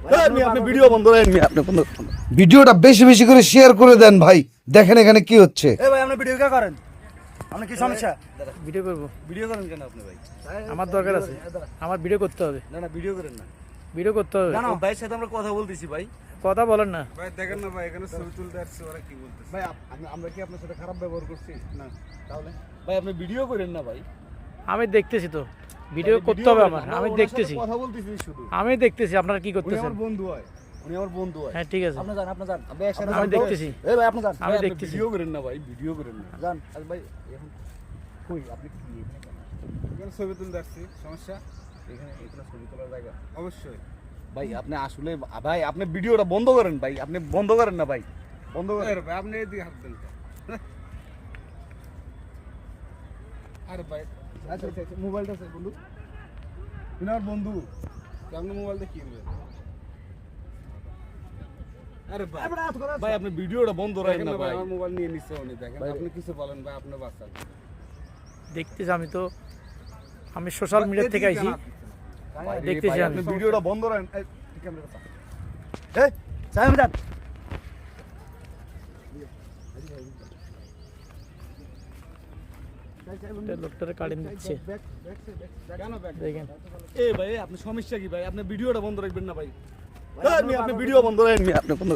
আপনি ভিডিও বন্ধ করেন, আপনি বন্ধ করেন। ভিডিওটা বেশি বেশি করে শেয়ার করে দেন ভাই, দেখেন এখানে কি হচ্ছে। এই ভাই আপনি ভিডিও কে করেন? আপনি কি সমস্যা? ভিডিও করব, ভিডিও করেন কেন আপনি ভাই? আমার দরকার আছে, আমার ভিডিও করতে হবে। না না ভিডিও করেন না। ভিডিও করতে হবে। না না ভাইয়ের সাথে আমরা কথা বলতেছি ভাই। কথা বলেন না। ভাই দেখেন না ভাই, এখানে ছবি তুলতে আসছে, ওরা কি বলতেছে? ভাই আমরা কি আপনার সাথে খারাপ ব্যবহার করছি? না। তাহলে ভাই আপনি ভিডিও করেন না ভাই। আমি দেখতেছি তো, ভিডিও করতে হবে আমার, আমি দেখতেছি, কথা বলতেছি শুধু। আমি দেখতেছি আপনারা কি উনি করতেছেন। আমার বন্ধু হয়, উনি আমার বন্ধু হয়। হ্যাঁ ঠিক আছে, আপনি যান, আপনি যান, আপনি একসাথে আমি যান। দেখতেছি। এই ভাই আপনি যান, আমি ভাই, আপনি দেখতেছি। ভিডিও করেন না ভাই, ভিডিও করেন না। যান আরে ভাই এখন কই আপনি কি এখানে কেন? এখানে ছবি তুলতে আসছি, সমস্যা? এখানে ছবি তোলার জায়গা। অবশ্যই। ভাই আপনি আসলে ভাই আপনি ভিডিওটা বন্ধ করেন ভাই, আপনি বন্ধ করেন না ভাই, বন্ধ করেন। আরে ভাই আপনি এদিকে হাত দেন তো। আরে ভাই আচ্ছা আচ্ছা আচ্ছা, মোবাইলটা আছে বন্ধু, তুমি আমার বন্ধু। আপনি মোবাইল দিয়ে কিনবেন? আরে ভাই ভাই আপনি ভিডিওটা বন্ধ রাখেন দেখেন না না ভাই, ভাই। আমার মোবাইল নিয়ে নিচ্ছে উনি, দেখেন ভাই, আপনি কিছু বলেন ভাই, আপনি বাঁচান। দেখতেছি আমি তো, আমি সোশ্যাল মিডিয়া থেকে আইছি। ভাই, দেখতেছি ভাই, আমি। আপনি ভিডিওটা বন্ধ রাখেন। এই ক্যামেরা কথা। এই সাইম যান। লোকটারে কারেন্ট দিচ্ছে, কেন ব্যাগ? দেখেন। এই ভাই আপনি সমস্যা কি ভাই? আপনি ভিডিওটা বন্ধ রাখবেন না ভাই। আপনি ভিডিও বন্ধ রাখেন, আপনি বন্ধ